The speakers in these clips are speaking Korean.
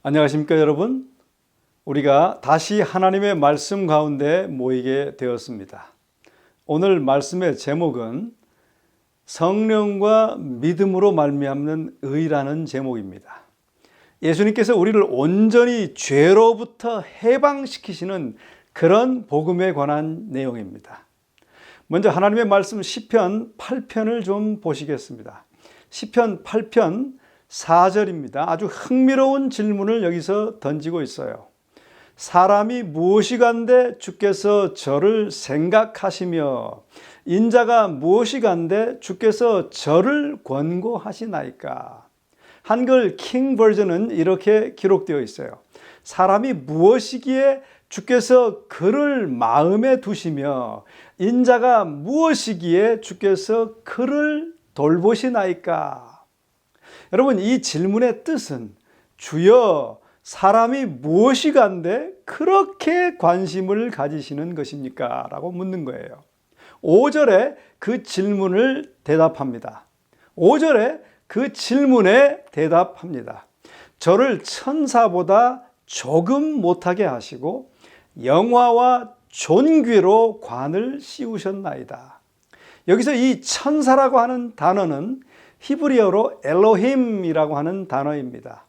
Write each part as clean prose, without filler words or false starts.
안녕하십니까 여러분. 우리가 다시 하나님의 말씀 가운데 모이게 되었습니다. 오늘 말씀의 제목은 성령과 믿음으로 말미암는 의라는 제목입니다. 예수님께서 우리를 온전히 죄로부터 해방시키시는 그런 복음에 관한 내용입니다. 먼저 하나님의 말씀 시편 8편을 좀 보시겠습니다. 시편 8편 4절입니다. 아주 흥미로운 질문을 여기서 던지고 있어요. 사람이 무엇이간데 주께서 저를 생각하시며 인자가 무엇이간데 주께서 저를 권고하시나이까. 한글 킹 버전은 이렇게 기록되어 있어요. 사람이 무엇이기에 주께서 그를 마음에 두시며 인자가 무엇이기에 주께서 그를 돌보시나이까. 여러분, 이 질문의 뜻은 주여 사람이 무엇이간데 그렇게 관심을 가지시는 것입니까? 라고 묻는 거예요. 5절에 그 질문을 대답합니다. 5절에 그 질문에 대답합니다. 저를 천사보다 조금 못하게 하시고 영화와 존귀로 관을 씌우셨나이다. 여기서 이 천사라고 하는 단어는 히브리어로 엘로힘이라고 하는 단어입니다.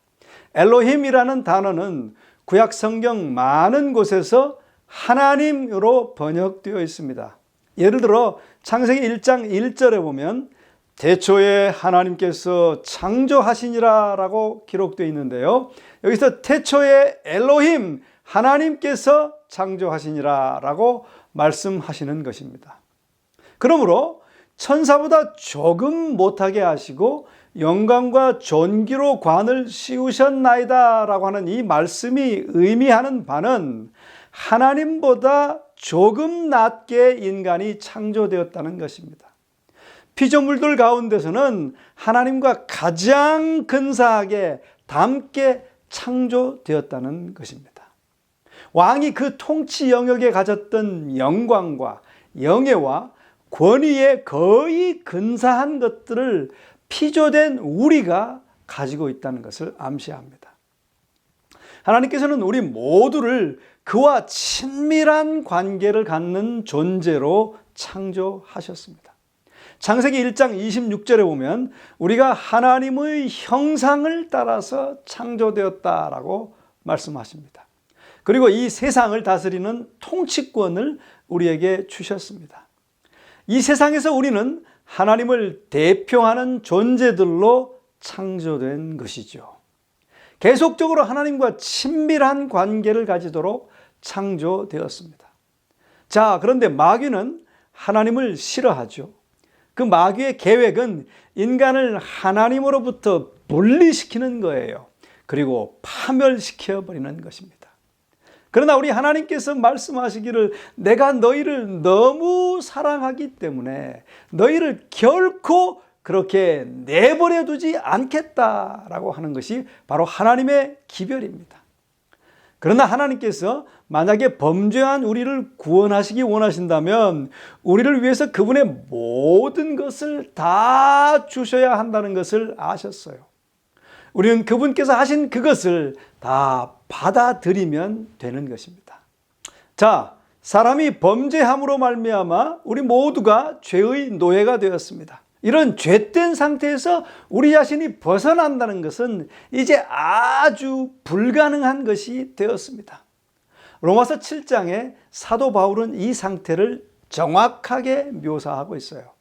엘로힘이라는 단어는 구약 성경 많은 곳에서 하나님으로 번역되어 있습니다. 예를 들어 창세기 1장 1절에 보면 태초에 하나님께서 창조하시니라 라고 기록되어 있는데요. 여기서 태초에 엘로힘 하나님께서 창조하시니라 라고 말씀하시는 것입니다. 그러므로 천사보다 조금 못하게 하시고 영광과 존귀로 관을 씌우셨나이다 라고 하는 이 말씀이 의미하는 바는 하나님보다 조금 낮게 인간이 창조되었다는 것입니다. 피조물들 가운데서는 하나님과 가장 근사하게 닮게 창조되었다는 것입니다. 왕이 그 통치 영역에 가졌던 영광과 영예와 권위에 거의 근사한 것들을 피조된 우리가 가지고 있다는 것을 암시합니다. 하나님께서는 우리 모두를 그와 친밀한 관계를 갖는 존재로 창조하셨습니다. 창세기 1장 26절에 보면 우리가 하나님의 형상을 따라서 창조되었다라고 말씀하십니다. 그리고 이 세상을 다스리는 통치권을 우리에게 주셨습니다. 이 세상에서 우리는 하나님을 대표하는 존재들로 창조된 것이죠. 계속적으로 하나님과 친밀한 관계를 가지도록 창조되었습니다. 자, 그런데 마귀는 하나님을 싫어하죠. 그 마귀의 계획은 인간을 하나님으로부터 분리시키는 거예요. 그리고 파멸시켜버리는 것입니다. 그러나 우리 하나님께서 말씀하시기를 내가 너희를 너무 사랑하기 때문에 너희를 결코 그렇게 내버려 두지 않겠다라고 하는 것이 바로 하나님의 기별입니다. 그러나 하나님께서 만약에 범죄한 우리를 구원하시기 원하신다면 우리를 위해서 그분의 모든 것을 다 주셔야 한다는 것을 아셨어요. 우리는 그분께서 하신 그것을 다 받아들이면 되는 것입니다. 자, 사람이 범죄함으로 말미암아 우리 모두가 죄의 노예가 되었습니다. 이런 죄된 상태에서 우리 자신이 벗어난다는 것은 이제 아주 불가능한 것이 되었습니다. 로마서 7장에 사도 바울은 이 상태를 정확하게 묘사하고 있어요.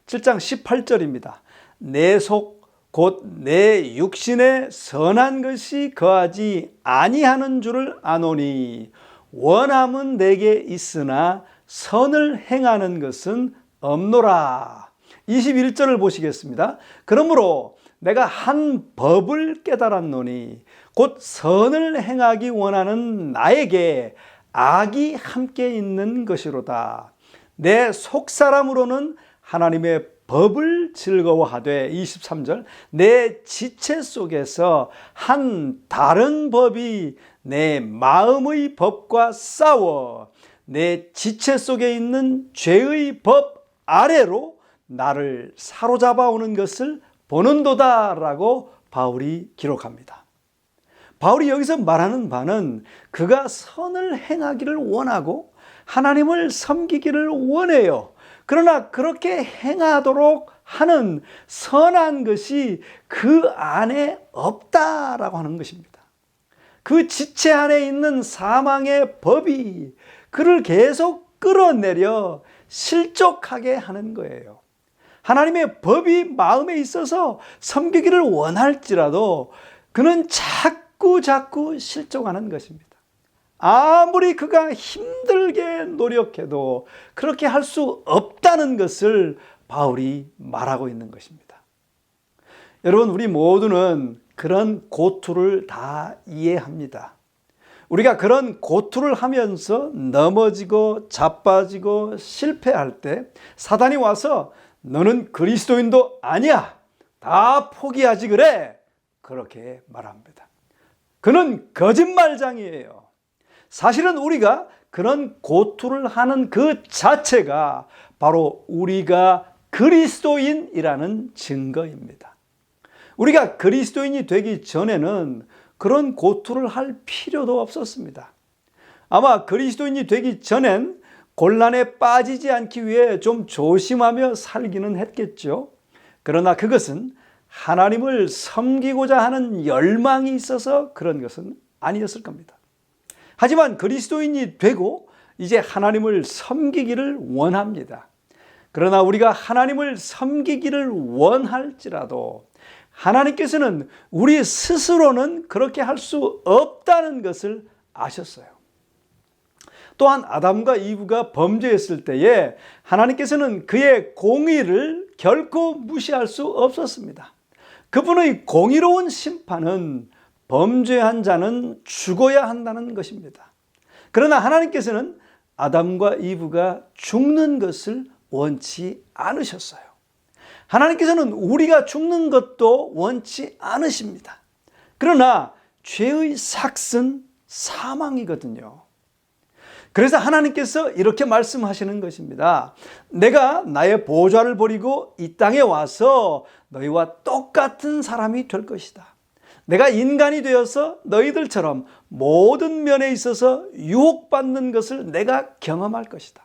7장 18절입니다. 내 속 곧 내 육신에 선한 것이 거하지 아니하는 줄을 아노니 원함은 내게 있으나 선을 행하는 것은 없노라. 21절을 보시겠습니다. 그러므로 내가 한 법을 깨달았노니 곧 선을 행하기 원하는 나에게 악이 함께 있는 것이로다. 내 속사람으로는 하나님의 법을 즐거워하되 23절 내 지체 속에서 한 다른 법이 내 마음의 법과 싸워 내 지체 속에 있는 죄의 법 아래로 나를 사로잡아 오는 것을 보는도다라고 바울이 기록합니다. 바울이 여기서 말하는 바는 그가 선을 행하기를 원하고 하나님을 섬기기를 원해요. 그러나 그렇게 행하도록 하는 선한 것이 그 안에 없다라고 하는 것입니다. 그 지체 안에 있는 사망의 법이 그를 계속 끌어내려 실족하게 하는 거예요. 하나님의 법이 마음에 있어서 섬기기를 원할지라도 그는 자꾸 실족하는 것입니다. 아무리 그가 힘들게 노력해도 그렇게 할 수 없다는 것을 바울이 말하고 있는 것입니다. 여러분, 우리 모두는 그런 고투를 다 이해합니다. 우리가 그런 고투를 하면서 넘어지고 자빠지고 실패할 때 사단이 와서 너는 그리스도인도 아니야, 다 포기하지 그래, 그렇게 말합니다. 그는 거짓말장이에요. 사실은 우리가 그런 고투를 하는 그 자체가 바로 우리가 그리스도인이라는 증거입니다. 우리가 그리스도인이 되기 전에는 그런 고투를 할 필요도 없었습니다. 아마 그리스도인이 되기 전엔 곤란에 빠지지 않기 위해 좀 조심하며 살기는 했겠죠. 그러나 그것은 하나님을 섬기고자 하는 열망이 있어서 그런 것은 아니었을 겁니다. 하지만 그리스도인이 되고 이제 하나님을 섬기기를 원합니다. 그러나 우리가 하나님을 섬기기를 원할지라도 하나님께서는 우리 스스로는 그렇게 할 수 없다는 것을 아셨어요. 또한 아담과 이브가 범죄했을 때에 하나님께서는 그의 공의를 결코 무시할 수 없었습니다. 그분의 공의로운 심판은 범죄한 자는 죽어야 한다는 것입니다. 그러나 하나님께서는 아담과 이브가 죽는 것을 원치 않으셨어요. 하나님께서는 우리가 죽는 것도 원치 않으십니다. 그러나 죄의 삭은 사망이거든요. 그래서 하나님께서 이렇게 말씀하시는 것입니다. 내가 나의 보좌를 버리고 이 땅에 와서 너희와 똑같은 사람이 될 것이다. 내가 인간이 되어서 너희들처럼 모든 면에 있어서 유혹받는 것을 내가 경험할 것이다.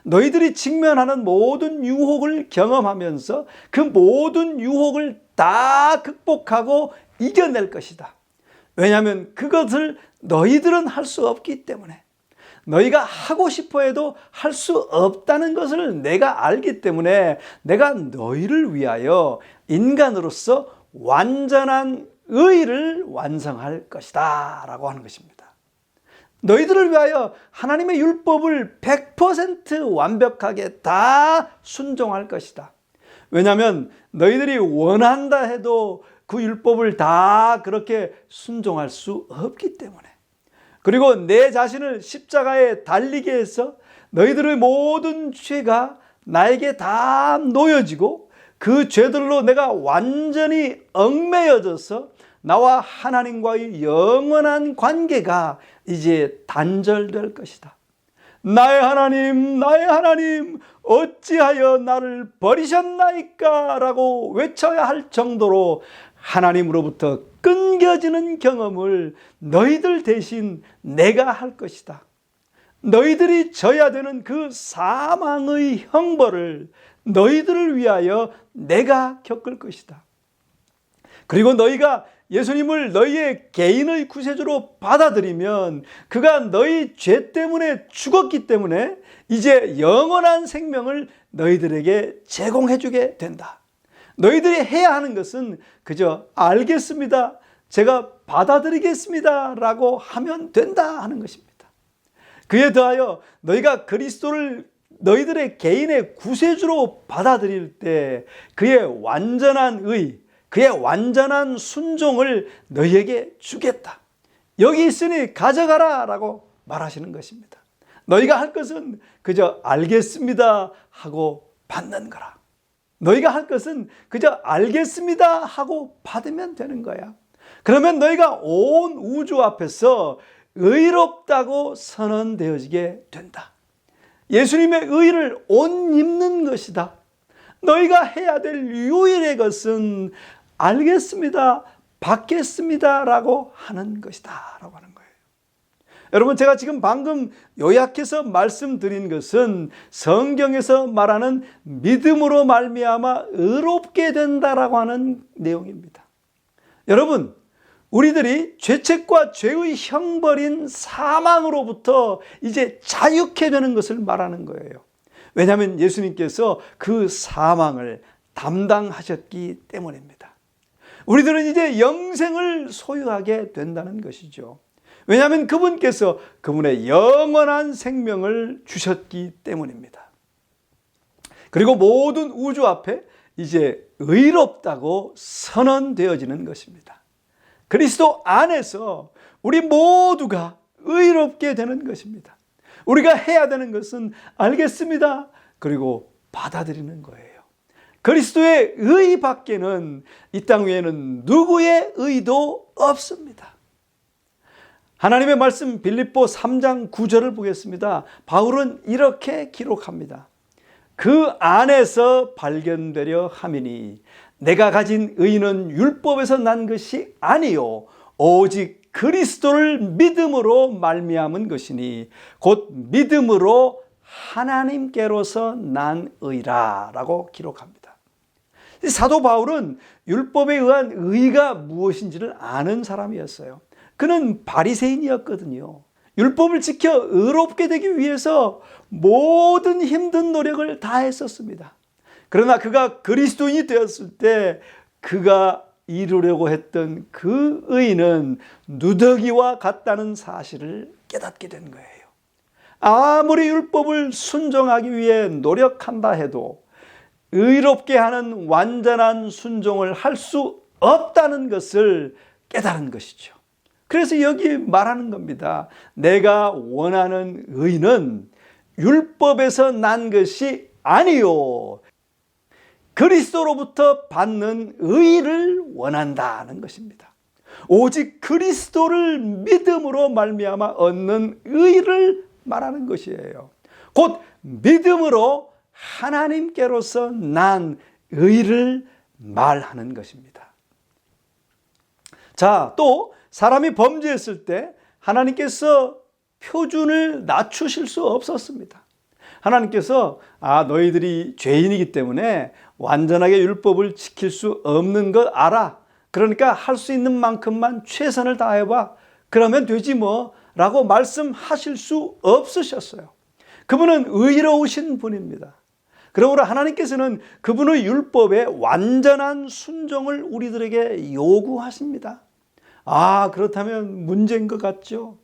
너희들이 직면하는 모든 유혹을 경험하면서 그 모든 유혹을 다 극복하고 이겨낼 것이다. 왜냐하면 그것을 너희들은 할 수 없기 때문에, 너희가 하고 싶어 해도 할 수 없다는 것을 내가 알기 때문에 내가 너희를 위하여 인간으로서 완전한 의를 완성할 것이다 라고 하는 것입니다. 너희들을 위하여 하나님의 율법을 100% 완벽하게 다 순종할 것이다. 왜냐하면 너희들이 원한다 해도 그 율법을 다 그렇게 순종할 수 없기 때문에, 그리고 내 자신을 십자가에 달리게 해서 너희들의 모든 죄가 나에게 다 놓여지고 그 죄들로 내가 완전히 얽매여져서 나와 하나님과의 영원한 관계가 이제 단절될 것이다. 나의 하나님 어찌하여 나를 버리셨나이까 라고 외쳐야 할 정도로 하나님으로부터 끊겨지는 경험을 너희들 대신 내가 할 것이다. 너희들이 져야 되는 그 사망의 형벌을 너희들을 위하여 내가 겪을 것이다. 그리고 너희가 예수님을 너희의 개인의 구세주로 받아들이면 그가 너희 죄 때문에 죽었기 때문에 이제 영원한 생명을 너희들에게 제공해 주게 된다. 너희들이 해야 하는 것은 그저 알겠습니다, 제가 받아들이겠습니다 라고 하면 된다 하는 것입니다. 그에 더하여 너희가 그리스도를 너희들의 개인의 구세주로 받아들일 때 그의 완전한 의, 그의 완전한 순종을 너희에게 주겠다. 여기 있으니 가져가라 라고 말하시는 것입니다. 너희가 할 것은 그저 알겠습니다 하고 받는 거라. 너희가 할 것은 그저 알겠습니다 하고 받으면 되는 거야. 그러면 너희가 온 우주 앞에서 의롭다고 선언되어지게 된다. 예수님의 의를 옷 입는 것이다. 너희가 해야 될 유일의 것은 알겠습니다, 받겠습니다 라고 하는 것이다 라고 하는 거예요. 여러분, 제가 지금 방금 요약해서 말씀드린 것은 성경에서 말하는 믿음으로 말미암아 의롭게 된다라고 하는 내용입니다. 여러분, 우리들이 죄책과 죄의 형벌인 사망으로부터 이제 자유케 되는 것을 말하는 거예요. 왜냐하면 예수님께서 그 사망을 담당하셨기 때문입니다. 우리들은 이제 영생을 소유하게 된다는 것이죠. 왜냐하면 그분께서 그분의 영원한 생명을 주셨기 때문입니다. 그리고 모든 우주 앞에 이제 의롭다고 선언되어지는 것입니다. 그리스도 안에서 우리 모두가 의롭게 되는 것입니다. 우리가 해야 되는 것은 알겠습니다, 그리고 받아들이는 거예요. 그리스도의 의 밖에는 이 땅 위에는 누구의 의도 없습니다. 하나님의 말씀 빌립보 3장 9절을 보겠습니다. 바울은 이렇게 기록합니다. 그 안에서 발견되려 함이니 내가 가진 의는 율법에서 난 것이 아니요 오직 그리스도를 믿음으로 말미암은 것이니 곧 믿음으로 하나님께로서 난 의라 라고 기록합니다. 사도 바울은 율법에 의한 의가 무엇인지를 아는 사람이었어요. 그는 바리새인이었거든요. 율법을 지켜 의롭게 되기 위해서 모든 힘든 노력을 다했었습니다. 그러나 그가 그리스도인이 되었을 때 그가 이루려고 했던 그 의는 누더기와 같다는 사실을 깨닫게 된 거예요. 아무리 율법을 순종하기 위해 노력한다 해도 의롭게 하는 완전한 순종을 할 수 없다는 것을 깨달은 것이죠. 그래서 여기 말하는 겁니다. 내가 원하는 의는 율법에서 난 것이 아니요 그리스도로부터 받는 의를 원한다는 것입니다. 오직 그리스도를 믿음으로 말미암아 얻는 의를 말하는 것이에요. 곧 믿음으로 하나님께로서 난 의를 말하는 것입니다. 자, 또 사람이 범죄했을 때 하나님께서 표준을 낮추실 수 없었습니다. 하나님께서 너희들이 죄인이기 때문에 완전하게 율법을 지킬 수 없는 거 알아. 그러니까 할 수 있는 만큼만 최선을 다해봐. 그러면 되지 뭐 라고 말씀하실 수 없으셨어요. 그분은 의로우신 분입니다. 그러므로 하나님께서는 그분의 율법에 완전한 순종을 우리들에게 요구하십니다. 그렇다면 문제인 것 같죠?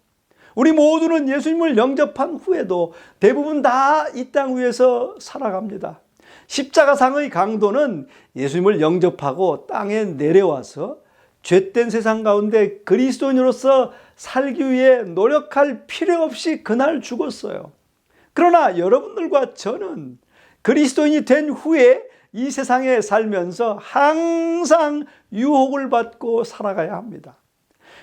우리 모두는 예수님을 영접한 후에도 대부분 다 이 땅 위에서 살아갑니다. 십자가상의 강도는 예수님을 영접하고 땅에 내려와서 죄된 세상 가운데 그리스도인으로서 살기 위해 노력할 필요 없이 그날 죽었어요. 그러나 여러분들과 저는 그리스도인이 된 후에 이 세상에 살면서 항상 유혹을 받고 살아가야 합니다.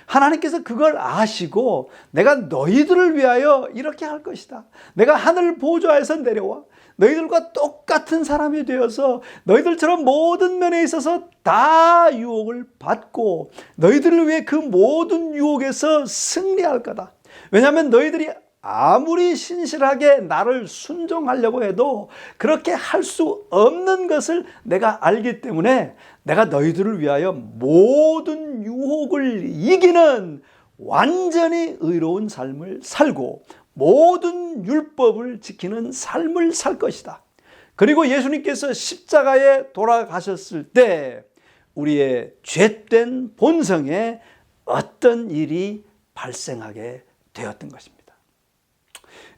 하나님께서 그걸 아시고 내가 너희들을 위하여 이렇게 할 것이다. 내가 하늘 보좌에서 내려와 너희들과 똑같은 사람이 되어서 너희들처럼 모든 면에 있어서 다 유혹을 받고 너희들을 위해 그 모든 유혹에서 승리할 거다. 왜냐하면 너희들이 아무리 신실하게 나를 순종하려고 해도 그렇게 할 수 없는 것을 내가 알기 때문에 내가 너희들을 위하여 모든 유혹을 이기는 완전히 의로운 삶을 살고 모든 율법을 지키는 삶을 살 것이다. 그리고 예수님께서 십자가에 돌아가셨을 때 우리의 죄된 본성에 어떤 일이 발생하게 되었던 것입니다.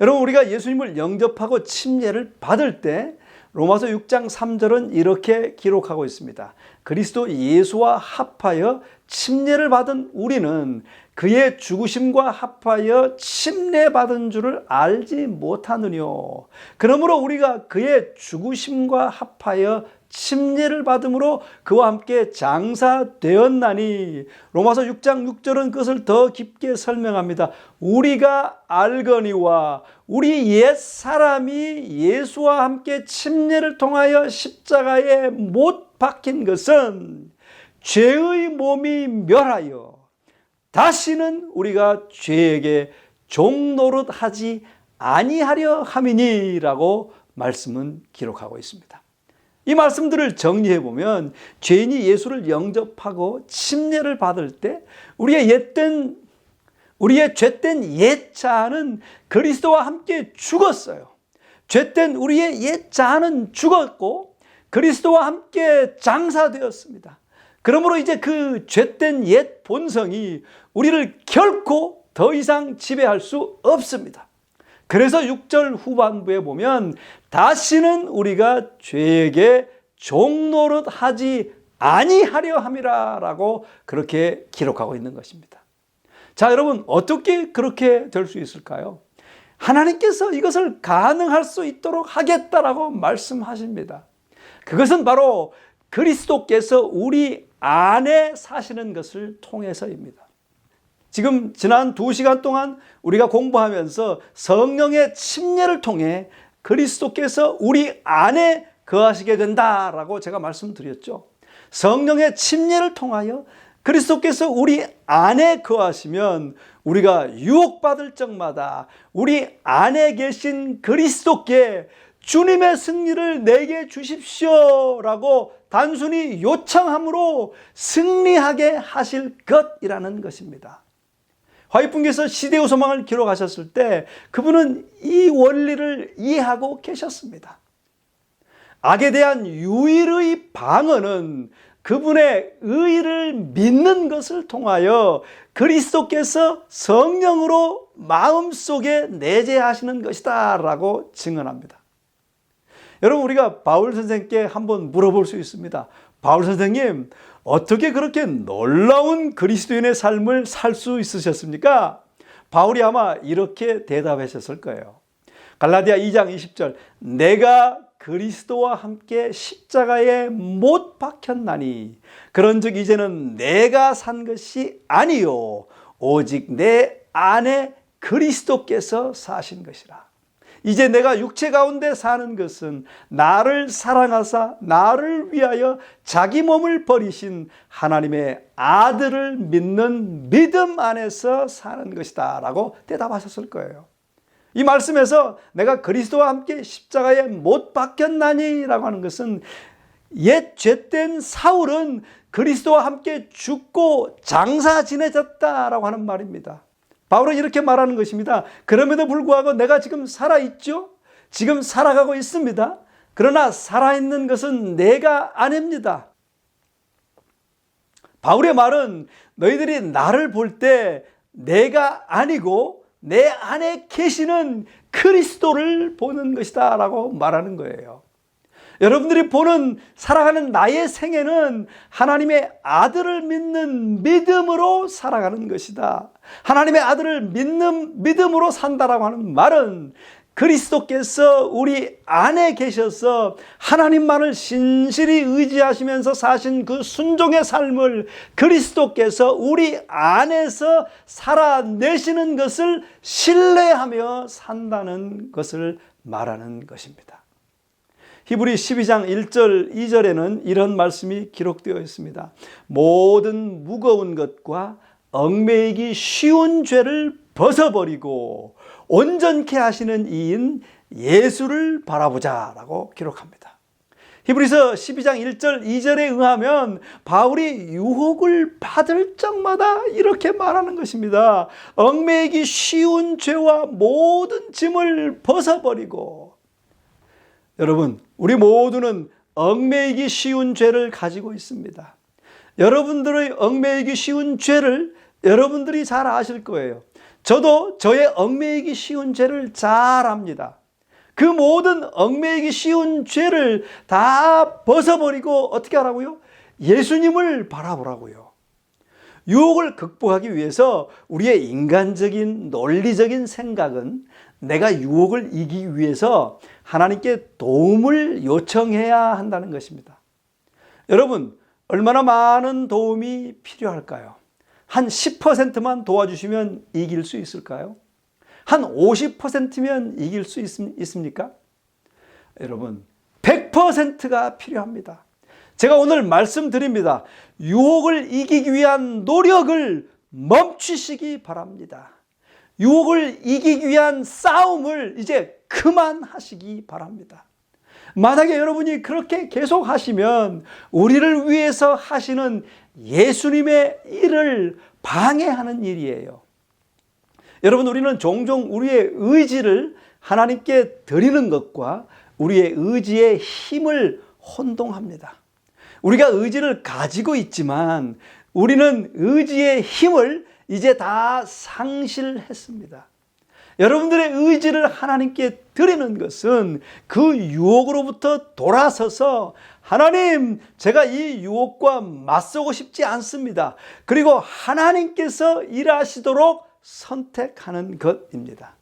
여러분, 우리가 예수님을 영접하고 침례를 받을 때 로마서 6장 3절은 이렇게 기록하고 있습니다. 그리스도 예수와 합하여 침례를 받은 우리는 그의 죽으심과 합하여 침례받은 줄을 알지 못하느뇨. 그러므로 우리가 그의 죽으심과 합하여 침례를 받음으로 그와 함께 장사되었나니. 로마서 6장 6절은 그것을 더 깊게 설명합니다. 우리가 알거니와 우리 옛 사람이 예수와 함께 침례를 통하여 십자가에 못 박힌 것은 죄의 몸이 멸하여 다시는 우리가 죄에게 종노릇하지 아니하려 함이니라고 말씀은 기록하고 있습니다. 이 말씀들을 정리해 보면 죄인이 예수를 영접하고 침례를 받을 때 우리의 죄된 옛 자아는 그리스도와 함께 죽었어요. 죄된 우리의 옛 자아는 죽었고 그리스도와 함께 장사되었습니다. 그러므로 이제 그 죄된 옛 본성이 우리를 결코 더 이상 지배할 수 없습니다. 그래서 6절 후반부에 보면 다시는 우리가 죄에게 종노릇하지 아니하려 함이라 라고 그렇게 기록하고 있는 것입니다. 자, 여러분, 어떻게 그렇게 될 수 있을까요? 하나님께서 이것을 가능할 수 있도록 하겠다라고 말씀하십니다. 그것은 바로 그리스도께서 우리 안에 사시는 것을 통해서입니다. 지금 지난 2시간 동안 우리가 공부하면서 성령의 침례를 통해 그리스도께서 우리 안에 거하시게 된다라고 제가 말씀드렸죠. 성령의 침례를 통하여 그리스도께서 우리 안에 거하시면 우리가 유혹받을 적마다 우리 안에 계신 그리스도께 주님의 승리를 내게 주십시오라고 단순히 요청함으로 승리하게 하실 것이라는 것입니다. 화이pun께서 시대의 소망을 기록하셨을 때 그분은 이 원리를 이해하고 계셨습니다. 악에 대한 유일의 방어는 그분의 의를 믿는 것을 통하여 그리스도께서 성령으로 마음속에 내재하시는 것이다 라고 증언합니다. 여러분, 우리가 바울 선생님께 한번 물어볼 수 있습니다. 바울 선생님, 어떻게 그렇게 놀라운 그리스도인의 삶을 살 수 있으셨습니까? 바울이 아마 이렇게 대답하셨을 거예요. 갈라디아 2장 20절, 내가 그리스도와 함께 십자가에 못 박혔나니 그런즉 이제는 내가 산 것이 아니요 오직 내 안에 그리스도께서 사신 것이라. 이제 내가 육체 가운데 사는 것은 나를 사랑하사 나를 위하여 자기 몸을 버리신 하나님의 아들을 믿는 믿음 안에서 사는 것이다 라고 대답하셨을 거예요. 이 말씀에서 내가 그리스도와 함께 십자가에 못 박혔나니 라고 하는 것은 옛 죄된 사울은 그리스도와 함께 죽고 장사 지내졌다라고 하는 말입니다. 바울은 이렇게 말하는 것입니다. 그럼에도 불구하고 내가 지금 살아있죠? 지금 살아가고 있습니다. 그러나 살아있는 것은 내가 아닙니다. 바울의 말은 너희들이 나를 볼 때 내가 아니고 내 안에 계시는 그리스도를 보는 것이다 라고 말하는 거예요. 여러분들이 보는 살아가는 나의 생애는 하나님의 아들을 믿는 믿음으로 살아가는 것이다. 하나님의 아들을 믿는 믿음으로 산다라고 하는 말은 그리스도께서 우리 안에 계셔서 하나님만을 신실히 의지하시면서 사신 그 순종의 삶을 그리스도께서 우리 안에서 살아내시는 것을 신뢰하며 산다는 것을 말하는 것입니다. 히브리 12장 1절 2절에는 이런 말씀이 기록되어 있습니다. 모든 무거운 것과 얽매이기 쉬운 죄를 벗어버리고 온전케 하시는 이인 예수를 바라보자 라고 기록합니다. 히브리서 12장 1절 2절에 의하면 바울이 유혹을 받을 적마다 이렇게 말하는 것입니다. 얽매이기 쉬운 죄와 모든 짐을 벗어버리고. 여러분, 우리 모두는 얽매이기 쉬운 죄를 가지고 있습니다. 여러분들의 얽매이기 쉬운 죄를 여러분들이 잘 아실 거예요. 저도 저의 얽매이기 쉬운 죄를 잘 압니다. 그 모든 얽매이기 쉬운 죄를 다 벗어버리고 어떻게 하라고요? 예수님을 바라보라고요. 유혹을 극복하기 위해서 우리의 인간적인 논리적인 생각은 내가 유혹을 이기기 위해서 하나님께 도움을 요청해야 한다는 것입니다. 여러분, 얼마나 많은 도움이 필요할까요? 한 10%만 도와주시면 이길 수 있을까요? 한 50%면 이길 수 있습니까? 여러분, 100%가 필요합니다. 제가 오늘 말씀드립니다. 유혹을 이기기 위한 노력을 멈추시기 바랍니다. 유혹을 이기기 위한 싸움을 이제 그만하시기 바랍니다. 만약에 여러분이 그렇게 계속 하시면 우리를 위해서 하시는 예수님의 일을 방해하는 일이에요. 여러분, 우리는 종종 우리의 의지를 하나님께 드리는 것과 우리의 의지의 힘을 혼동합니다. 우리가 의지를 가지고 있지만 우리는 의지의 힘을 이제 다 상실했습니다. 여러분들의 의지를 하나님께 드리는 것은 그 유혹으로부터 돌아서서 하나님, 제가 이 유혹과 맞서고 싶지 않습니다. 그리고 하나님께서 일하시도록 선택하는 것입니다.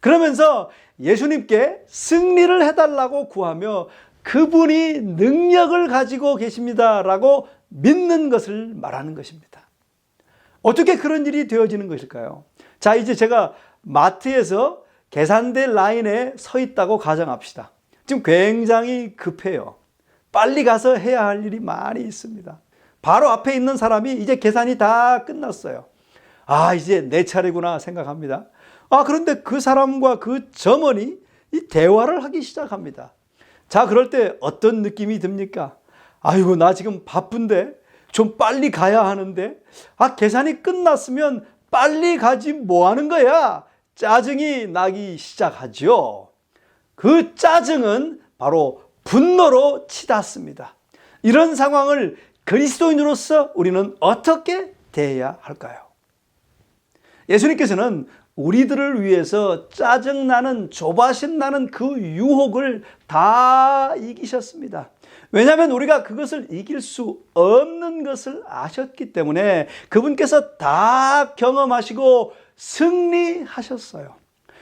그러면서 예수님께 승리를 해달라고 구하며 그분이 능력을 가지고 계십니다라고 믿는 것을 말하는 것입니다. 어떻게 그런 일이 되어지는 것일까요? 자, 이제 제가 마트에서 계산대 라인에 서 있다고 가정합시다. 지금 굉장히 급해요. 빨리 가서 해야 할 일이 많이 있습니다. 바로 앞에 있는 사람이 이제 계산이 다 끝났어요. 아, 이제 내 차례구나 생각합니다. 그런데 그 사람과 그 점원이 이 대화를 하기 시작합니다. 자, 그럴 때 어떤 느낌이 듭니까? 아이고, 나 지금 바쁜데 좀 빨리 가야 하는데, 계산이 끝났으면 빨리 가지 뭐 하는 거야? 짜증이 나기 시작하죠. 그 짜증은 바로 분노로 치닫습니다. 이런 상황을 그리스도인으로서 우리는 어떻게 대해야 할까요? 예수님께서는 우리들을 위해서 짜증나는, 조바심 나는 그 유혹을 다 이기셨습니다. 왜냐하면 우리가 그것을 이길 수 없는 것을 아셨기 때문에 그분께서 다 경험하시고 승리하셨어요.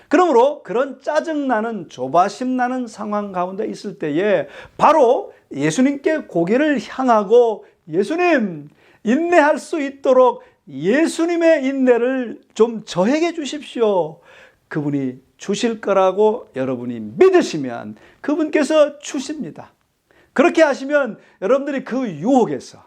그러므로 그런 짜증나는, 조바심 나는 상황 가운데 있을 때에 바로 예수님께 고개를 향하고 예수님, 인내할 수 있도록 예수님의 인내를 좀 저에게 주십시오. 그분이 주실 거라고 여러분이 믿으시면 그분께서 주십니다. 그렇게 하시면 여러분들이 그 유혹에서,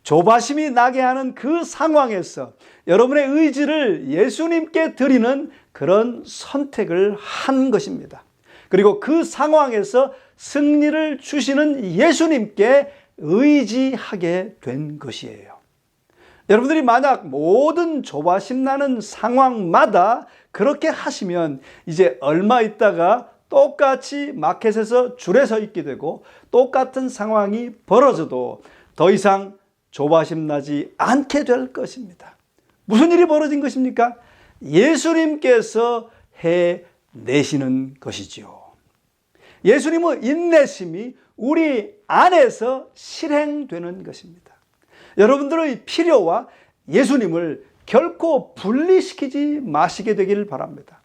조바심이 나게 하는 그 상황에서 여러분의 의지를 예수님께 드리는 그런 선택을 한 것입니다. 그리고 그 상황에서 승리를 주시는 예수님께 의지하게 된 것이에요. 여러분들이 만약 모든 조바심 나는 상황마다 그렇게 하시면 이제 얼마 있다가 똑같이 마켓에서 줄에 서 있게 되고 똑같은 상황이 벌어져도 더 이상 조바심 나지 않게 될 것입니다. 무슨 일이 벌어진 것입니까? 예수님께서 해내시는 것이지요. 예수님의 인내심이 우리 안에서 실행되는 것입니다. 여러분들의 필요와 예수님을 결코 분리시키지 마시게 되기를 바랍니다.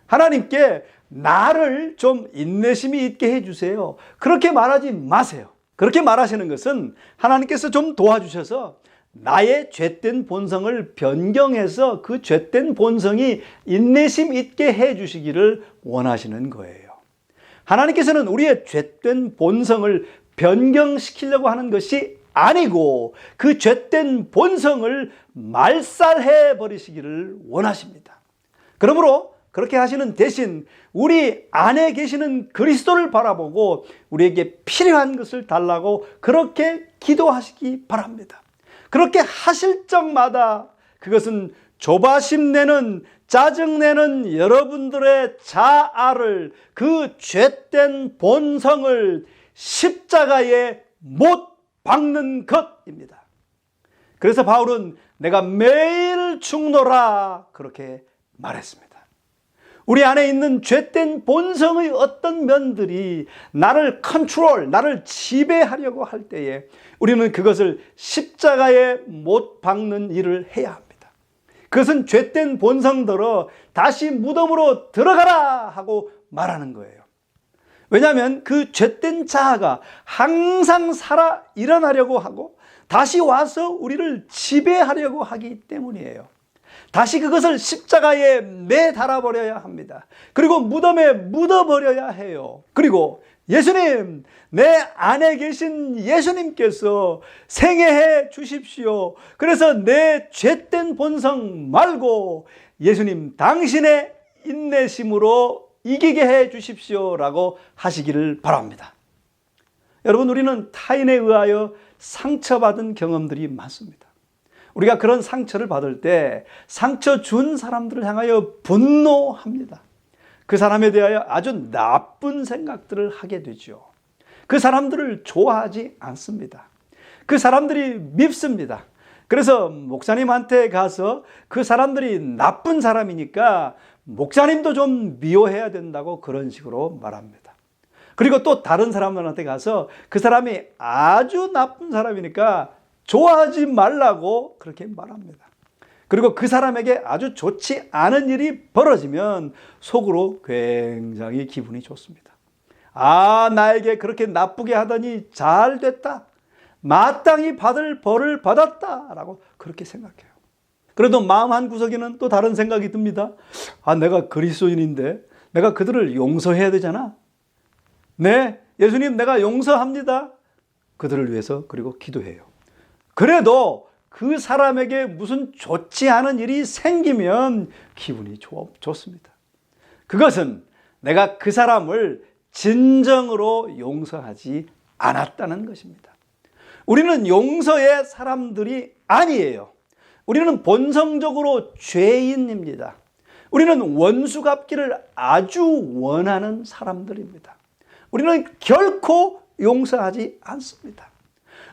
하나님께 나를 좀 인내심이 있게 해주세요. 그렇게 말하지 마세요. 그렇게 말하시는 것은 하나님께서 좀 도와주셔서 나의 죄된 본성을 변경해서 그 죄된 본성이 인내심 있게 해주시기를 원하시는 거예요. 하나님께서는 우리의 죄된 본성을 변경시키려고 하는 것이 아니고 그 죄된 본성을 말살해 버리시기를 원하십니다. 그러므로 그렇게 하시는 대신 우리 안에 계시는 그리스도를 바라보고 우리에게 필요한 것을 달라고 그렇게 기도하시기 바랍니다. 그렇게 하실 적마다 그것은 조바심 내는, 짜증내는 여러분들의 자아를, 그 죄된 본성을 십자가에 못 박는 것입니다. 그래서 바울은 내가 매일 죽노라 그렇게 말했습니다. 우리 안에 있는 죄된 본성의 어떤 면들이 나를 컨트롤, 나를 지배하려고 할 때에 우리는 그것을 십자가에 못 박는 일을 해야 합니다. 그것은 죄된 본성들어 다시 무덤으로 들어가라 하고 말하는 거예요. 왜냐하면 그 죄된 자아가 항상 살아 일어나려고 하고 다시 와서 우리를 지배하려고 하기 때문이에요. 다시 그것을 십자가에 매달아 버려야 합니다. 그리고 무덤에 묻어버려야 해요. 그리고 예수님, 내 안에 계신 예수님께서 생애해 주십시오. 그래서 내 죄된 본성 말고 예수님 당신의 인내심으로 이기게 해 주십시오라고 하시기를 바랍니다. 여러분, 우리는 타인에 의하여 상처받은 경험들이 많습니다. 우리가 그런 상처를 받을 때 상처 준 사람들을 향하여 분노합니다. 그 사람에 대하여 아주 나쁜 생각들을 하게 되죠. 그 사람들을 좋아하지 않습니다. 그 사람들이 밉습니다. 그래서 목사님한테 가서 그 사람들이 나쁜 사람이니까 목사님도 좀 미워해야 된다고 그런 식으로 말합니다. 그리고 또 다른 사람들한테 가서 그 사람이 아주 나쁜 사람이니까 좋아하지 말라고 그렇게 말합니다. 그리고 그 사람에게 아주 좋지 않은 일이 벌어지면 속으로 굉장히 기분이 좋습니다. 아, 나에게 그렇게 나쁘게 하더니 잘 됐다. 마땅히 받을 벌을 받았다라고 그렇게 생각해요. 그래도 마음 한구석에는 또 다른 생각이 듭니다. 아, 내가 그리스도인인데 내가 그들을 용서해야 되잖아. 네, 예수님, 내가 용서합니다. 그들을 위해서 그리고 기도해요. 그래도 그 사람에게 무슨 좋지 않은 일이 생기면 기분이 좋습니다. 그것은 내가 그 사람을 진정으로 용서하지 않았다는 것입니다. 우리는 용서의 사람들이 아니에요. 우리는 본성적으로 죄인입니다. 우리는 원수 갚기를 아주 원하는 사람들입니다. 우리는 결코 용서하지 않습니다.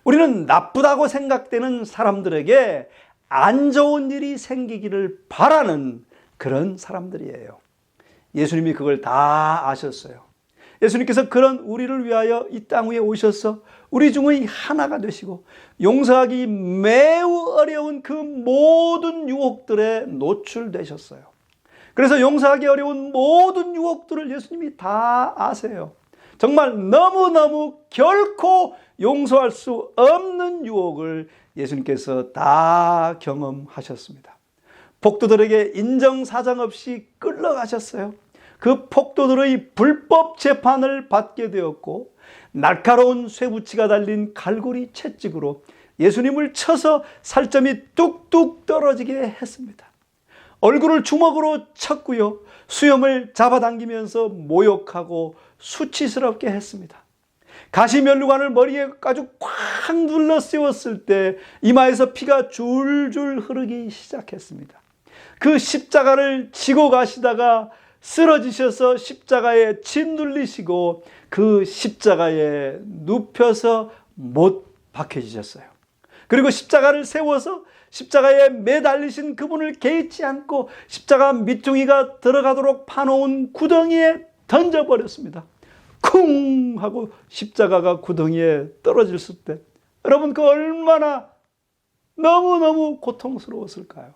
우리는 나쁘다고 생각되는 사람들에게 안 좋은 일이 생기기를 바라는 그런 사람들이에요. 예수님이 그걸 다 아셨어요. 예수님께서 그런 우리를 위하여 이 땅 위에 오셔서 우리 중의 하나가 되시고 용서하기 매우 어려운 그 모든 유혹들에 노출되셨어요. 그래서 용서하기 어려운 모든 유혹들을 예수님이 다 아세요. 정말 너무너무 결코 용서할 수 없는 유혹을 예수님께서 다 경험하셨습니다. 폭도들에게 인정사정 없이 끌려가셨어요. 그 폭도들의 불법 재판을 받게 되었고 날카로운 쇠붙이가 달린 갈고리 채찍으로 예수님을 쳐서 살점이 뚝뚝 떨어지게 했습니다. 얼굴을 주먹으로 쳤고요. 수염을 잡아당기면서 모욕하고 수치스럽게 했습니다. 가시면류관을 머리에 아주 꽉 눌러 세웠을 때 이마에서 피가 줄줄 흐르기 시작했습니다. 그 십자가를 지고 가시다가 쓰러지셔서 십자가에 짓눌리시고 그 십자가에 눕혀서 못 박혀지셨어요. 그리고 십자가를 세워서 십자가에 매달리신 그분을 개의치 않고 십자가 밑둥이가 들어가도록 파놓은 구덩이에 던져버렸습니다. 쿵 하고 십자가가 구덩이에 떨어졌을 때 여러분, 그 얼마나 너무너무 고통스러웠을까요?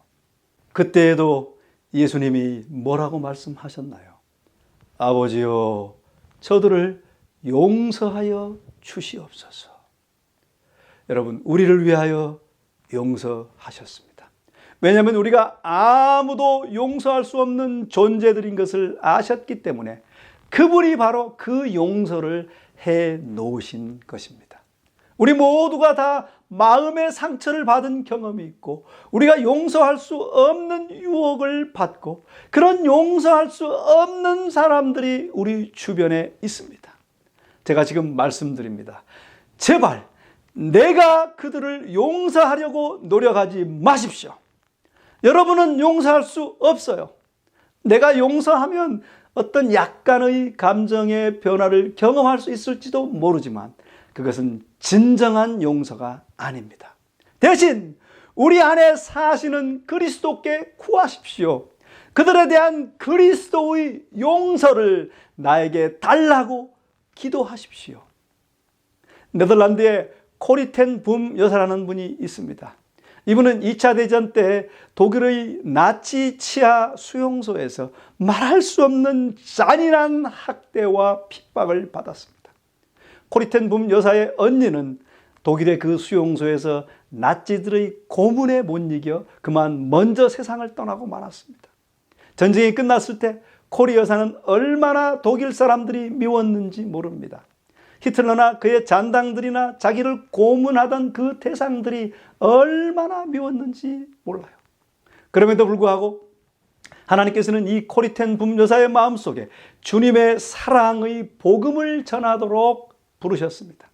그때에도 예수님이 뭐라고 말씀하셨나요? 아버지여, 저들을 용서하여 주시옵소서. 여러분, 우리를 위하여 용서하셨습니다. 왜냐하면 우리가 아무도 용서할 수 없는 존재들인 것을 아셨기 때문에 그분이 바로 그 용서를 해 놓으신 것입니다. 우리 모두가 다 마음의 상처를 받은 경험이 있고 우리가 용서할 수 없는 유혹을 받고 그런 용서할 수 없는 사람들이 우리 주변에 있습니다. 제가 지금 말씀드립니다. 제발 내가 그들을 용서하려고 노력하지 마십시오. 여러분은 용서할 수 없어요. 내가 용서하면 어떤 약간의 감정의 변화를 경험할 수 있을지도 모르지만 그것은 진정한 용서가 아닙니다. 대신 우리 안에 사시는 그리스도께 구하십시오. 그들에 대한 그리스도의 용서를 나에게 달라고 기도하십시오. 네덜란드에 코리텐 붐 여사라는 분이 있습니다. 이분은 2차 대전 때 독일의 나치 치하 수용소에서 말할 수 없는 잔인한 학대와 핍박을 받았습니다. 코리텐붐 여사의 언니는 독일의 그 수용소에서 나치들의 고문에 못 이겨 그만 먼저 세상을 떠나고 말았습니다. 전쟁이 끝났을 때 코리 여사는 얼마나 독일 사람들이 미웠는지 모릅니다. 히틀러나 그의 잔당들이나 자기를 고문하던 그 대상들이 얼마나 미웠는지 몰라요. 그럼에도 불구하고 하나님께서는 이 코리텐붐 여사의 마음속에 주님의 사랑의 복음을 전하도록 부르셨습니다.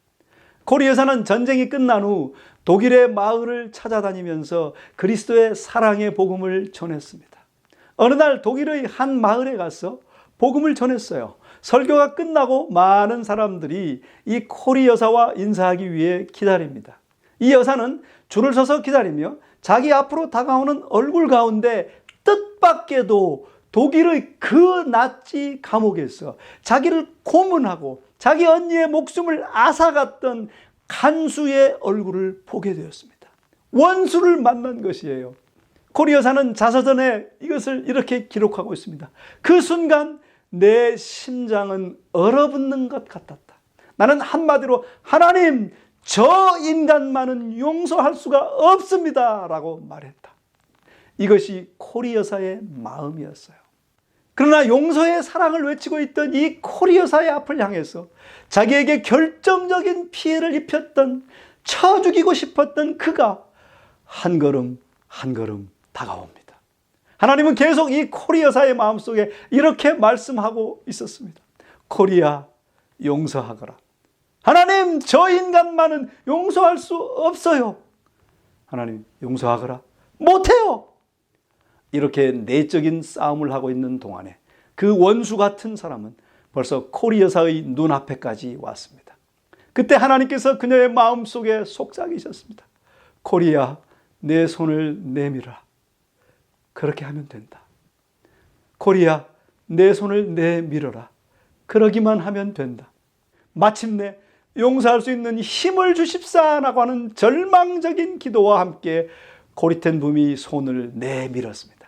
코리 여사는 전쟁이 끝난 후 독일의 마을을 찾아다니면서 그리스도의 사랑의 복음을 전했습니다. 어느 날 독일의 한 마을에 가서 복음을 전했어요. 설교가 끝나고 많은 사람들이 이 코리 여사와 인사하기 위해 기다립니다. 이 여사는 줄을 서서 기다리며 자기 앞으로 다가오는 얼굴 가운데 뜻밖에도 독일의 그 나치 감옥에서 자기를 고문하고 자기 언니의 목숨을 앗아갔던 간수의 얼굴을 보게 되었습니다. 원수를 만난 것이에요. 코리 여사는 자서전에 이것을 이렇게 기록하고 있습니다. 그 순간 내 심장은 얼어붙는 것 같았다. 나는 한마디로 하나님, 저 인간만은 용서할 수가 없습니다 라고 말했다. 이것이 코리 여사의 마음이었어요. 그러나 용서의 사랑을 외치고 있던 이 코리 여사의 앞을 향해서 자기에게 결정적인 피해를 입혔던, 쳐 죽이고 싶었던 그가 한 걸음 한 걸음 다가옵니다. 하나님은 계속 이 코리 여사의 마음속에 이렇게 말씀하고 있었습니다. 코리야, 용서하거라. 하나님, 저 인간만은 용서할 수 없어요. 하나님, 용서하거라. 못해요. 이렇게 내적인 싸움을 하고 있는 동안에 그 원수 같은 사람은 벌써 코리 여사의 눈앞에까지 왔습니다. 그때 하나님께서 그녀의 마음속에 속삭이셨습니다. 코리야, 내 손을 내밀어라. 그렇게 하면 된다. 코리야, 내 손을 내밀어라. 그러기만 하면 된다. 마침내 용서할 수 있는 힘을 주십사라고 하는 절망적인 기도와 함께 코리텐붐이 손을 내밀었습니다.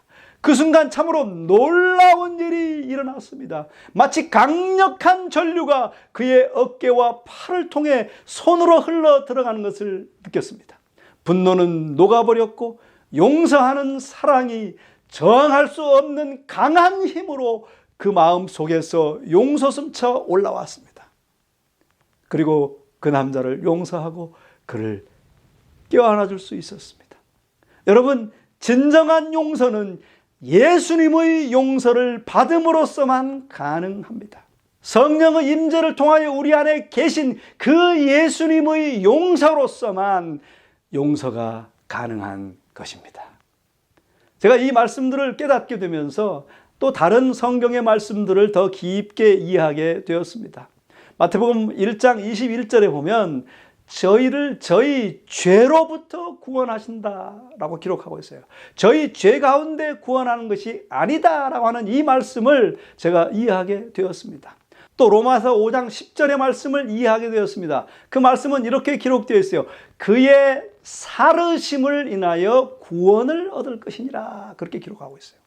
그 순간 참으로 놀라운 일이 일어났습니다. 마치 강력한 전류가 그의 어깨와 팔을 통해 손으로 흘러 들어가는 것을 느꼈습니다. 분노는 녹아버렸고 용서하는 사랑이 저항할 수 없는 강한 힘으로 그 마음 속에서 용솟음쳐 올라왔습니다. 그리고 그 남자를 용서하고 그를 껴안아줄 수 있었습니다. 여러분, 진정한 용서는 예수님의 용서를 받음으로써만 가능합니다. 성령의 임재를 통하여 우리 안에 계신 그 예수님의 용서로서만 용서가 가능한 것입니다. 제가 이 말씀들을 깨닫게 되면서 또 다른 성경의 말씀들을 더 깊게 이해하게 되었습니다. 마태복음 1장 21절에 보면 저희를 저희 죄로부터 구원하신다라고 기록하고 있어요. 저희 죄 가운데 구원하는 것이 아니다라고 하는 이 말씀을 제가 이해하게 되었습니다. 또 로마서 5장 10절의 말씀을 이해하게 되었습니다. 그 말씀은 이렇게 기록되어 있어요. 그의 살으심을 인하여 구원을 얻을 것이니라. 그렇게 기록하고 있어요.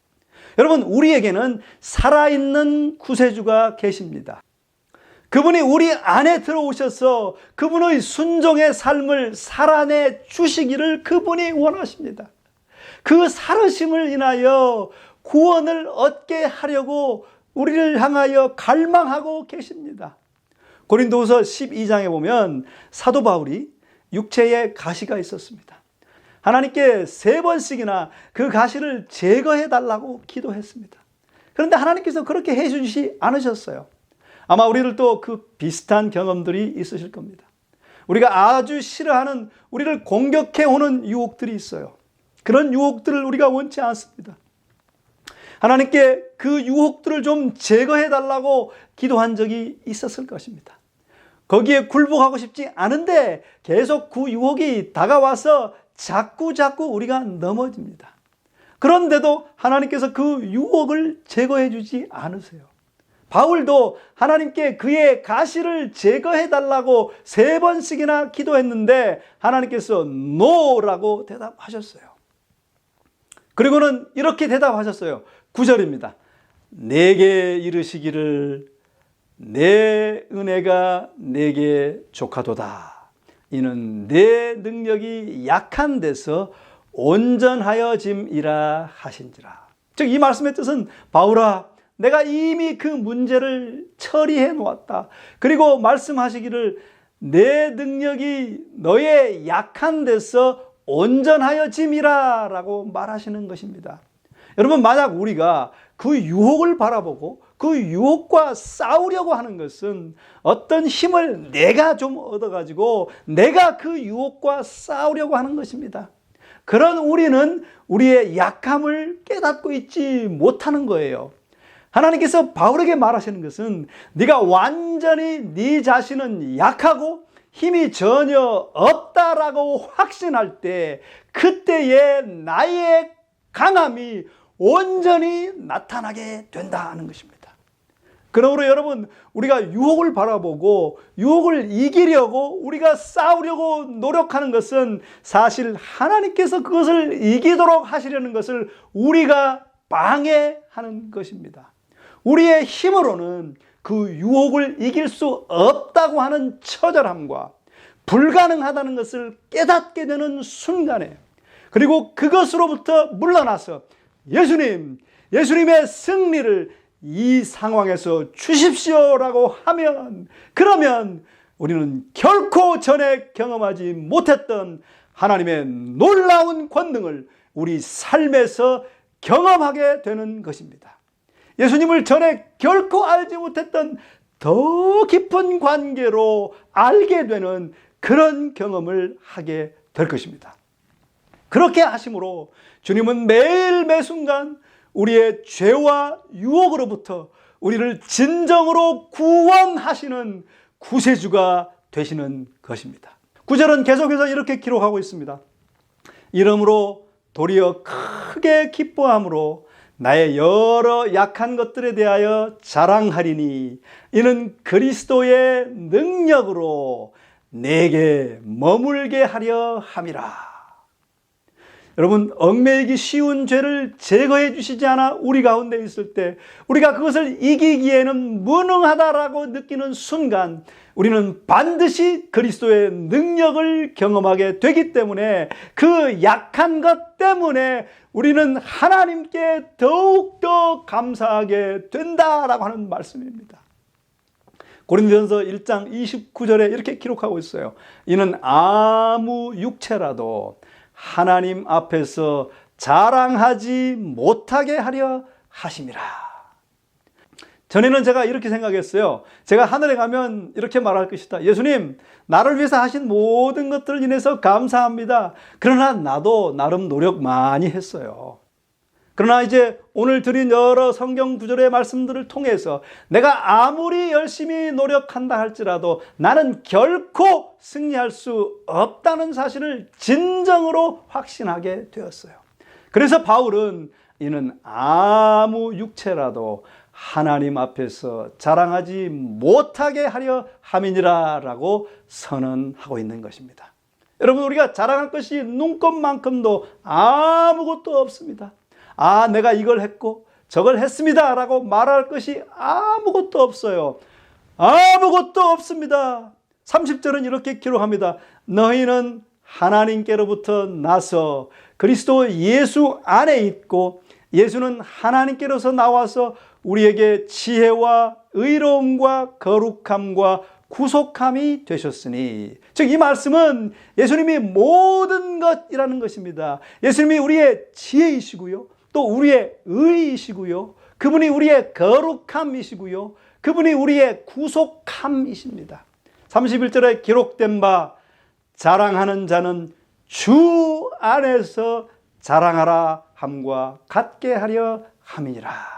여러분, 우리에게는 살아있는 구세주가 계십니다. 그분이 우리 안에 들어오셔서 그분의 순종의 삶을 살아내 주시기를 그분이 원하십니다. 그 살으심을 인하여 구원을 얻게 하려고 우리를 향하여 갈망하고 계십니다. 고린도후서 12장에 보면 사도 바울이 육체에 가시가 있었습니다. 하나님께 3번씩이나 그 가시를 제거해 달라고 기도했습니다. 그런데 하나님께서 그렇게 해 주시지 않으셨어요. 아마 우리들도 그 비슷한 경험들이 있으실 겁니다. 우리가 아주 싫어하는, 우리를 공격해 오는 유혹들이 있어요. 그런 유혹들을 우리가 원치 않습니다. 하나님께 그 유혹들을 좀 제거해 달라고 기도한 적이 있었을 것입니다. 거기에 굴복하고 싶지 않은데 계속 그 유혹이 다가와서 자꾸 우리가 넘어집니다. 그런데도 하나님께서 그 유혹을 제거해 주지 않으세요. 바울도 하나님께 그의 가시를 제거해 달라고 3번씩이나 기도했는데 하나님께서 노라고 대답하셨어요. 그리고는 이렇게 대답하셨어요. 9절입니다. 내게 이르시기를 내 은혜가 내게 족하도다. 이는 내 능력이 약한 데서 온전하여짐이라 하신지라. 즉 이 말씀의 뜻은 바울아, 내가 이미 그 문제를 처리해 놓았다. 그리고 말씀하시기를 내 능력이 너의 약한 데서 온전하여짐이라 라고 말하시는 것입니다. 여러분, 만약 우리가 그 유혹을 바라보고 그 유혹과 싸우려고 하는 것은 어떤 힘을 내가 좀 얻어가지고 내가 그 유혹과 싸우려고 하는 것입니다. 그런 우리는 우리의 약함을 깨닫고 있지 못하는 거예요. 하나님께서 바울에게 말하시는 것은 네가 완전히 네 자신은 약하고 힘이 전혀 없다라고 확신할 때 그때의 나의 강함이 온전히 나타나게 된다는 것입니다. 그러므로 여러분, 우리가 유혹을 바라보고 유혹을 이기려고 우리가 싸우려고 노력하는 것은 사실 하나님께서 그것을 이기도록 하시려는 것을 우리가 방해하는 것입니다. 우리의 힘으로는 그 유혹을 이길 수 없다고 하는 처절함과 불가능하다는 것을 깨닫게 되는 순간에, 그리고 그것으로부터 물러나서 예수님의 승리를 이 상황에서 주십시오라고 하면, 그러면 우리는 결코 전에 경험하지 못했던 하나님의 놀라운 권능을 우리 삶에서 경험하게 되는 것입니다. 예수님을 전에 결코 알지 못했던 더 깊은 관계로 알게 되는 그런 경험을 하게 될 것입니다. 그렇게 하심으로 주님은 매일 매순간 우리의 죄와 유혹으로부터 우리를 진정으로 구원하시는 구세주가 되시는 것입니다. 9절은 계속해서 이렇게 기록하고 있습니다. 이러므로 도리어 크게 기뻐함으로 나의 여러 약한 것들에 대하여 자랑하리니 이는 그리스도의 능력으로 내게 머물게 하려 함이라. 여러분, 얽매이기 쉬운 죄를 제거해 주시지 않아 우리 가운데 있을 때 우리가 그것을 이기기에는 무능하다라고 느끼는 순간 우리는 반드시 그리스도의 능력을 경험하게 되기 때문에 그 약한 것 때문에 우리는 하나님께 더욱더 감사하게 된다라고 하는 말씀입니다. 고린도전서 1장 29절에 이렇게 기록하고 있어요. 이는 아무 육체라도 하나님 앞에서 자랑하지 못하게 하려 하심이라. 전에는 제가 이렇게 생각했어요. 제가 하늘에 가면 이렇게 말할 것이다. 예수님, 나를 위해서 하신 모든 것들을 인해서 감사합니다. 그러나 나도 나름 노력 많이 했어요. 그러나 이제 오늘 드린 여러 성경 구절의 말씀들을 통해서 내가 아무리 열심히 노력한다 할지라도 나는 결코 승리할 수 없다는 사실을 진정으로 확신하게 되었어요. 그래서 바울은 이는 아무 육체라도 하나님 앞에서 자랑하지 못하게 하려 함이니라 라고 선언하고 있는 것입니다. 여러분, 우리가 자랑할 것이 눈꼽만큼도 아무것도 없습니다. 아, 내가 이걸 했고 저걸 했습니다 라고 말할 것이 아무것도 없어요. 아무것도 없습니다. 30절은 이렇게 기록합니다. 너희는 하나님께로부터 나서 그리스도 예수 안에 있고 예수는 하나님께로서 나와서 우리에게 지혜와 의로움과 거룩함과 구속함이 되셨으니, 즉 이 말씀은 예수님이 모든 것이라는 것입니다. 예수님이 우리의 지혜이시고요, 또 우리의 의이시고요, 그분이 우리의 거룩함이시고요, 그분이 우리의 구속함이십니다. 31절에 기록된 바 자랑하는 자는 주 안에서 자랑하라 함과 같게 하려 함이니라.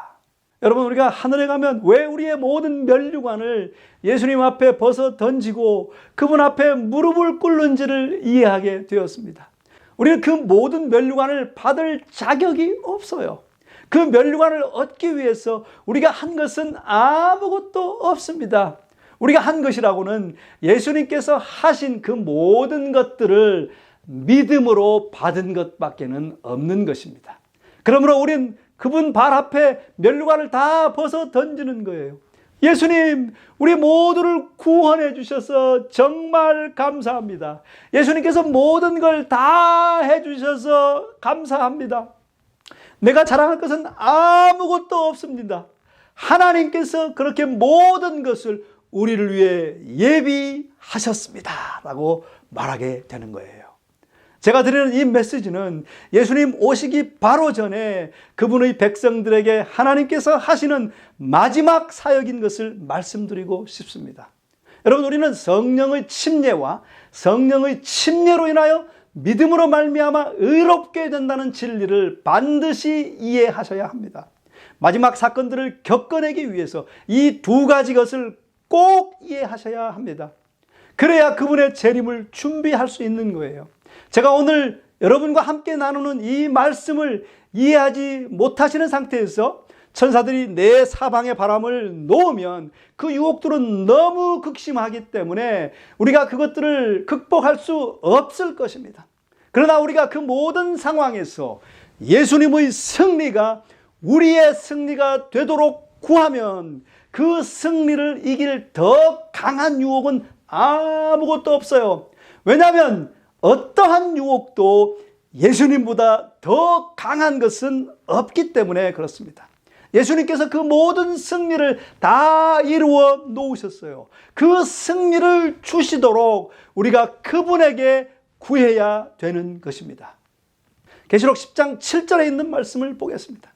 여러분, 우리가 하늘에 가면 왜 우리의 모든 면류관을 예수님 앞에 벗어 던지고 그분 앞에 무릎을 꿇는지를 이해하게 되었습니다. 우리는 그 모든 면류관을 받을 자격이 없어요. 그 면류관을 얻기 위해서 우리가 한 것은 아무것도 없습니다. 우리가 한 것이라고는 예수님께서 하신 그 모든 것들을 믿음으로 받은 것밖에는 없는 것입니다. 그러므로 우린 그분 발 앞에 면류관을 다 벗어 던지는 거예요. 예수님, 우리 모두를 구원해 주셔서 정말 감사합니다. 예수님께서 모든 걸 다 해주셔서 감사합니다. 내가 자랑할 것은 아무것도 없습니다. 하나님께서 그렇게 모든 것을 우리를 위해 예비하셨습니다 라고 말하게 되는 거예요. 제가 드리는 이 메시지는 예수님 오시기 바로 전에 그분의 백성들에게 하나님께서 하시는 마지막 사역인 것을 말씀드리고 싶습니다. 여러분, 우리는 성령의 침례와 성령의 침례로 인하여 믿음으로 말미암아 의롭게 된다는 진리를 반드시 이해하셔야 합니다. 마지막 사건들을 겪어내기 위해서 이 두 가지 것을 꼭 이해하셔야 합니다. 그래야 그분의 재림을 준비할 수 있는 거예요. 제가 오늘 여러분과 함께 나누는 이 말씀을 이해하지 못하시는 상태에서 천사들이 내 사방의 바람을 놓으면 그 유혹들은 너무 극심하기 때문에 우리가 그것들을 극복할 수 없을 것입니다. 그러나 우리가 그 모든 상황에서 예수님의 승리가 우리의 승리가 되도록 구하면 그 승리를 이길 더 강한 유혹은 아무것도 없어요. 왜냐하면 어떠한 유혹도 예수님보다 더 강한 것은 없기 때문에 그렇습니다. 예수님께서 그 모든 승리를 다 이루어 놓으셨어요. 그 승리를 주시도록 우리가 그분에게 구해야 되는 것입니다. 계시록 10장 7절에 있는 말씀을 보겠습니다.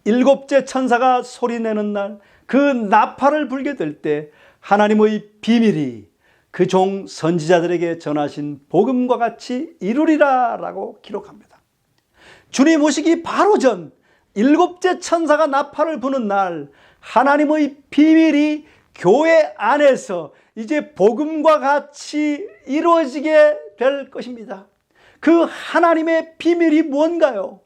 일곱째 천사가 소리내는 날 그 나팔을 불게 될 때 하나님의 비밀이 그 종 선지자들에게 전하신 복음과 같이 이루리라 라고 기록합니다. 주님 오시기 바로 전 일곱째 천사가 나팔을 부는 날 하나님의 비밀이 교회 안에서 이제 복음과 같이 이루어지게 될 것입니다. 그 하나님의 비밀이 무언가요?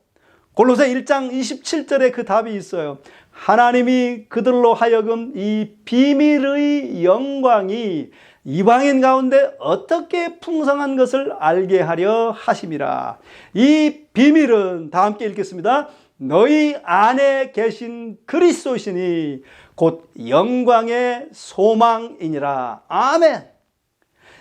골로새 1장 27절에 그 답이 있어요. 하나님이 그들로 하여금 이 비밀의 영광이 이방인 가운데 어떻게 풍성한 것을 알게 하려 하심이라. 이 비밀은 다 함께 읽겠습니다. 너희 안에 계신 그리스도시니 곧 영광의 소망이니라. 아멘.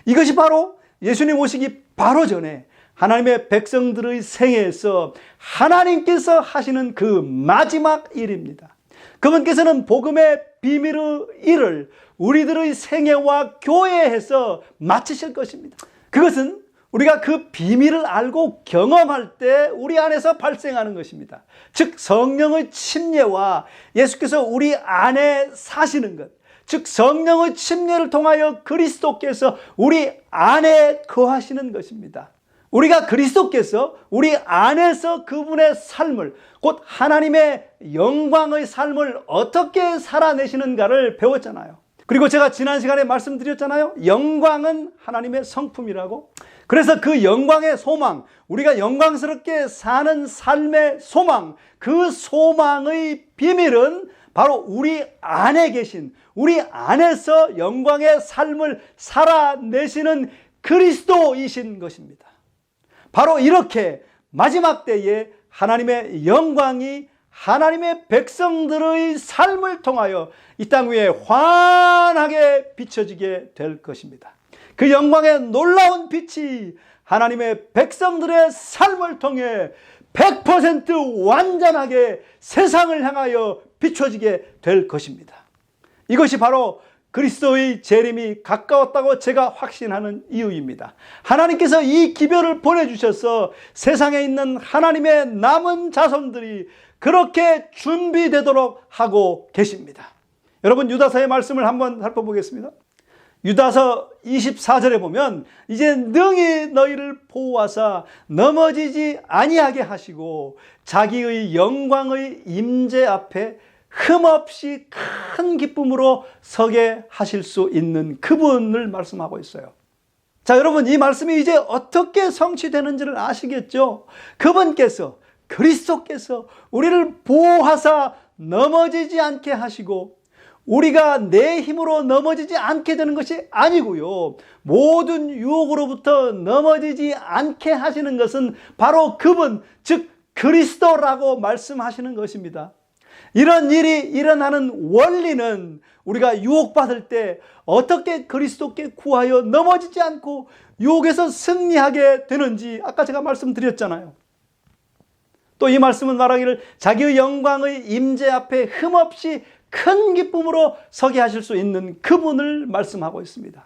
이것이 바로 예수님 오시기 바로 전에 하나님의 백성들의 생애에서 하나님께서 하시는 그 마지막 일입니다. 그분께서는 복음의 비밀의 일을 우리들의 생애와 교회에서 마치실 것입니다. 그것은 우리가 그 비밀을 알고 경험할 때 우리 안에서 발생하는 것입니다. 즉 성령의 침례와 예수께서 우리 안에 사시는 것, 즉 성령의 침례를 통하여 그리스도께서 우리 안에 거하시는 것입니다. 우리가 그리스도께서 우리 안에서 그분의 삶을, 곧 하나님의 영광의 삶을 어떻게 살아내시는가를 배웠잖아요. 그리고 제가 지난 시간에 말씀드렸잖아요. 영광은 하나님의 성품이라고. 그래서 그 영광의 소망, 우리가 영광스럽게 사는 삶의 소망, 그 소망의 비밀은 바로 우리 안에 계신, 우리 안에서 영광의 삶을 살아내시는 그리스도이신 것입니다. 바로 이렇게 마지막 때에 하나님의 영광이 하나님의 백성들의 삶을 통하여 이 땅 위에 환하게 비춰지게 될 것입니다. 그 영광의 놀라운 빛이 하나님의 백성들의 삶을 통해 100% 완전하게 세상을 향하여 비춰지게 될 것입니다. 이것이 바로 그리스도의 재림이 가까웠다고 제가 확신하는 이유입니다. 하나님께서 이 기별을 보내주셔서 세상에 있는 하나님의 남은 자손들이 그렇게 준비되도록 하고 계십니다. 여러분, 유다서의 말씀을 한번 살펴보겠습니다. 유다서 24절에 보면 이제 능히 너희를 보호하사 넘어지지 아니하게 하시고 자기의 영광의 임재 앞에 흠없이 큰 기쁨으로 서게 하실 수 있는 그분을 말씀하고 있어요. 자, 여러분, 이 말씀이 이제 어떻게 성취되는지를 아시겠죠? 그분께서 그리스도께서 우리를 보호하사 넘어지지 않게 하시고 우리가 내 힘으로 넘어지지 않게 되는 것이 아니고요, 모든 유혹으로부터 넘어지지 않게 하시는 것은 바로 그분, 즉 그리스도라고 말씀하시는 것입니다. 이런 일이 일어나는 원리는 우리가 유혹받을 때 어떻게 그리스도께 구하여 넘어지지 않고 유혹에서 승리하게 되는지 아까 제가 말씀드렸잖아요. 또 이 말씀은 말하기를 자기의 영광의 임재 앞에 흠없이 큰 기쁨으로 서게 하실 수 있는 그분을 말씀하고 있습니다.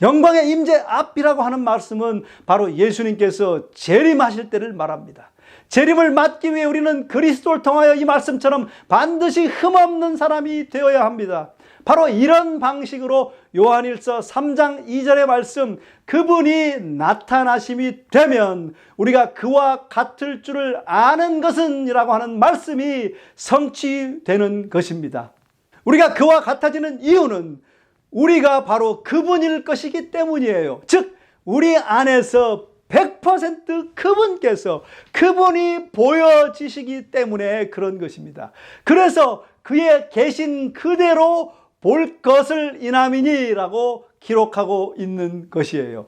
영광의 임재 앞이라고 하는 말씀은 바로 예수님께서 재림하실 때를 말합니다. 재림을 맞기 위해 우리는 그리스도를 통하여 이 말씀처럼 반드시 흠없는 사람이 되어야 합니다. 바로 이런 방식으로 요한일서 3장 2절의 말씀, 그분이 나타나심이 되면 우리가 그와 같을 줄을 아는 것은 이라고 하는 말씀이 성취되는 것입니다. 우리가 그와 같아지는 이유는 우리가 바로 그분일 것이기 때문이에요. 즉 우리 안에서 100% 그분께서, 그분이 보여지시기 때문에 그런 것입니다. 그래서 그의 계신 그대로 볼 것을 인함이니라고 기록하고 있는 것이에요.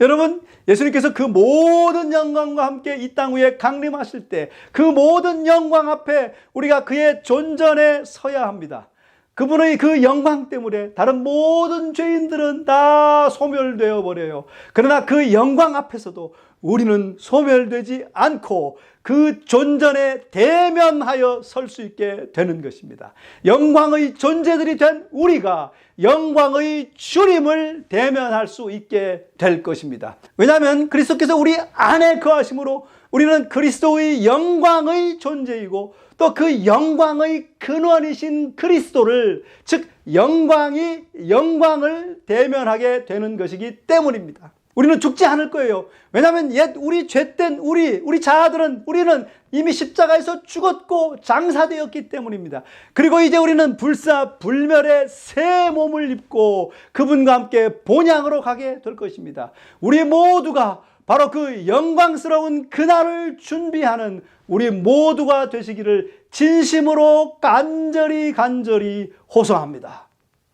여러분, 예수님께서 그 모든 영광과 함께 이 땅 위에 강림하실 때 그 모든 영광 앞에 우리가 그의 존전에 서야 합니다. 그분의 그 영광 때문에 다른 모든 죄인들은 다 소멸되어 버려요. 그러나 그 영광 앞에서도 우리는 소멸되지 않고 그 존전에 대면하여 설 수 있게 되는 것입니다. 영광의 존재들이 된 우리가 영광의 주님을 대면할 수 있게 될 것입니다. 왜냐하면 그리스도께서 우리 안에 거하심으로 우리는 그리스도의 영광의 존재이고 또 그 영광의 근원이신 그리스도를, 즉 영광이 영광을 대면하게 되는 것이기 때문입니다. 우리는 죽지 않을 거예요. 왜냐하면 옛 우리 죄된 우리 자아들은, 우리는 이미 십자가에서 죽었고 장사되었기 때문입니다. 그리고 이제 우리는 불멸의 새 몸을 입고 그분과 함께 본향으로 가게 될 것입니다. 우리 모두가 바로 그 영광스러운 그날을 준비하는 우리 모두가 되시기를 진심으로 간절히 호소합니다.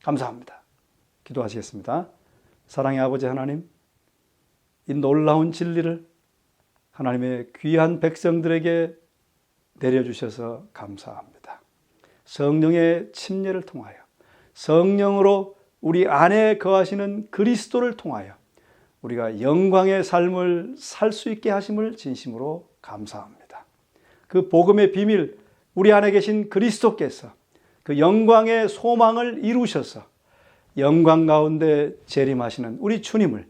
감사합니다. 기도하시겠습니다. 사랑의 아버지 하나님, 이 놀라운 진리를 하나님의 귀한 백성들에게 내려주셔서 감사합니다. 성령의 침례를 통하여, 성령으로 우리 안에 거하시는 그리스도를 통하여 우리가 영광의 삶을 살 수 있게 하심을 진심으로 감사합니다. 그 복음의 비밀, 우리 안에 계신 그리스도께서 그 영광의 소망을 이루셔서 영광 가운데 재림하시는 우리 주님을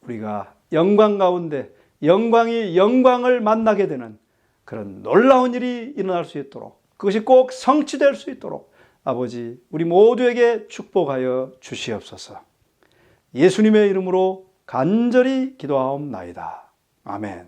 우리가 영광 가운데 영광이 영광을 만나게 되는 그런 놀라운 일이 일어날 수 있도록, 그것이 꼭 성취될 수 있도록 아버지 우리 모두에게 축복하여 주시옵소서. 예수님의 이름으로 간절히 기도하옵나이다. 아멘.